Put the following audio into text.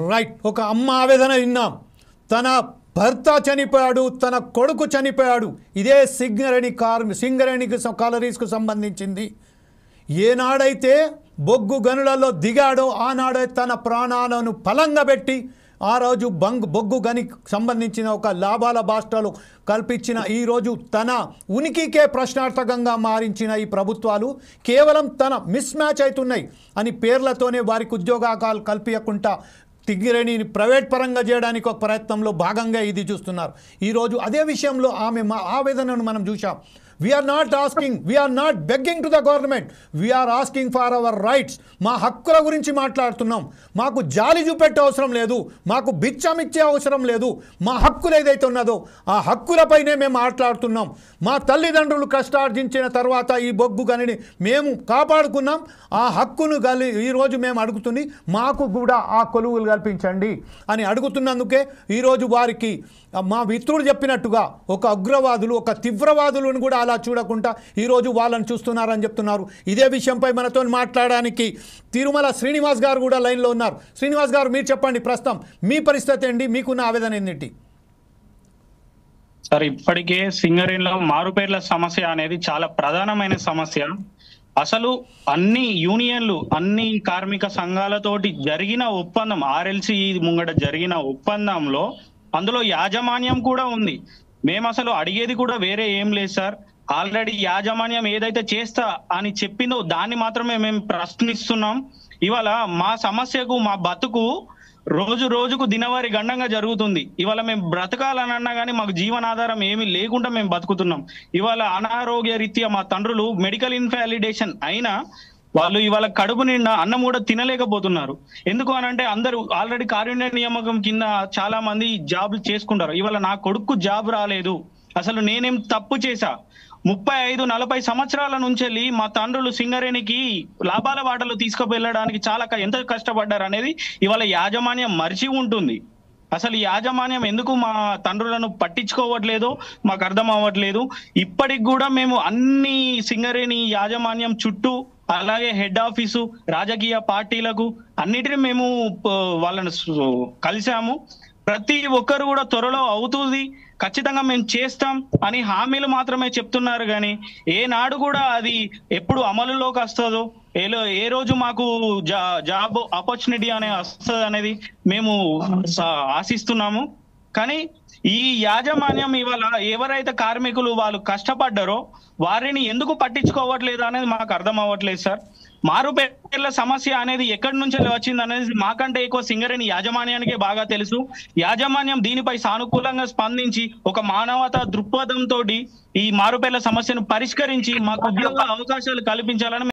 Right. ఒక అమ్మ ఆవేదన విన్నాం. తన భర్త చనిపోయాడు, తన కొడుకు చనిపోయాడు. ఇదే సింగరేణికి కాలరీస్కు సంబంధించింది. ఏనాడైతే బొగ్గు గనులలో దిగాడో ఆనాడే తన ప్రాణాలను ఫలంగా పెట్టి ఆ రోజు బొగ్గు గనికి సంబంధించిన ఒక లాభాల బాస్టాలు కల్పించిన ఈరోజు తన ఉనికికే ప్రశ్నార్థకంగా మారించిన ఈ ప్రభుత్వాలు కేవలం తన మిస్ మ్యాచ్ అవుతున్నాయి అని పేర్లతోనే వారికి ఉద్యోగాలు కల్పించకుండా సింగరేణిని ప్రైవేట్ పరంగా చేయడానికి ఒక ప్రయత్నంలో భాగంగా ఇది చూస్తున్నారు. ఈరోజు అదే విషయంలో ఆమె ఆవేదనను మనం చూసాం. We are not begging to the government. We are asking for our rights. మా హక్కుల గురించి మాట్లాడుతున్నాం. మాకు జాలి చూపెట్టే అవసరం లేదు, మాకు బిచ్చమిచ్చే అవసరం లేదు. మా హక్కులు ఏదైతే ఉన్నదో ఆ హక్కులపైనే మేము మాట్లాడుతున్నాం. మా తల్లిదండ్రులు కష్టార్జించిన తర్వాత ఈ బొగ్గు గనిని మేము కాపాడుకున్నాం. ఆ హక్కును ఈరోజు మేము అడుగుతుంది, మాకు కూడా ఆ కొలువులు కల్పించండి అని అడుగుతున్నందుకే ఈరోజు వారికి మా మిత్రుడు చెప్పినట్టుగా ఒక ఉగ్రవాదులు, ఒక తీవ్రవాదులను కూడా అలా చూడకుండా ఈరోజు వాళ్ళని చూస్తున్నారని చెప్తున్నారు. ఇదే విషయంపై మనతో మాట్లాడడానికి తిరుమల శ్రీనివాస్ గారు కూడా లైన్లో ఉన్నారు. శ్రీనివాస్ గారు, మీరు చెప్పండి, ప్రస్తుతం మీ పరిస్థితి ఏంటి, మీకున్న ఆవేదన ఏంటి? సార్, ఇప్పటికే సింగరేణిలో మారుపేర్ల సమస్య అనేది చాలా ప్రధానమైన సమస్య. అసలు అన్ని యూనియన్లు, అన్ని కార్మిక సంఘాలతోటి జరిగిన ఒప్పందం, ఆర్ఎల్సి ముంగట జరిగిన ఒప్పందంలో అందులో యాజమాన్యం కూడా ఉంది. మేము అసలు అడిగేది కూడా వేరే ఏం లేదు సార్. ఆల్రెడీ యాజమాన్యం ఏదైతే చేస్తా అని చెప్పిందో దాన్ని మాత్రమే మేము ప్రశ్నిస్తున్నాం. ఇవాళ మా సమస్యకు, మా బతుకు రోజు రోజుకు దినవారీ గండంగా జరుగుతుంది. ఇవాళ మేము బ్రతకాలనన్నా కానీ మాకు జీవనాధారం ఏమీ లేకుండా మేము బతుకుతున్నాం. ఇవాళ అనారోగ్య రీత్యా మా తండ్రులు మెడికల్ ఇన్వాలిడేషన్ అయినా వాళ్ళు ఇవాళ కడుపు నిండా అన్నం కూడా తినలేకపోతున్నారు. ఎందుకు అనంటే అందరూ ఆల్రెడీ కారుణ్య నియామకం కింద చాలా మంది జాబ్లు చేసుకుంటారు. ఇవాళ నా కొడుకు జాబ్ రాలేదు. అసలు నేనేం తప్పు చేశా? 35-40 సంవత్సరాల నుంచి మా తండ్రులు సింగరేణికి లాభాల వాటలు తీసుకువెళ్ళడానికి చాలా ఎంత కష్టపడ్డారు అనేది ఇవాళ యాజమాన్యం మర్చి ఉంటుంది. అసలు ఈ యాజమాన్యం ఎందుకు మా తండ్రులను పట్టించుకోవట్లేదో మాకు అర్థం అవ్వట్లేదు. ఇప్పటికి కూడా మేము అన్ని సింగరేణి యాజమాన్యం చుట్టూ, అలాగే హెడ్ ఆఫీసు, రాజకీయ పార్టీలకు అన్నిటిని మేము వాళ్ళను కలిసాము. ప్రతి ఒక్కరు కూడా త్వరలో అవుతుంది, ఖచ్చితంగా మేము చేస్తాం అని హామీలు మాత్రమే చెప్తున్నారు. కానీ ఏనాడు కూడా అది ఎప్పుడు అమలులోకి వస్తుందో, ఏ రోజు మాకు జాబ్ ఆపర్చునిటీ అనే వస్తుంది అనేది మేము ఆశిస్తున్నాము. కానీ ఈ యాజమాన్యం ఇవాళ ఎవరైతే కార్మికులు వాళ్ళు కష్టపడ్డారో వారిని ఎందుకు పట్టించుకోవట్లేదు అనేది మాకు అర్థం అవ్వట్లేదు సార్. మారుపేర్ల సమస్య అనేది ఎక్కడి నుంచి వచ్చింది అనేది మాకంటే ఎక్కువ సింగరేణి యాజమాన్యానికే బాగా తెలుసు. యాజమాన్యం దీనిపై సానుకూలంగా స్పందించి ఒక మానవతా దృక్పథంతో ఈ మారుపేర్ల సమస్యను పరిష్కరించి మాకు ఉద్యోగ అవకాశాలు కల్పించాలని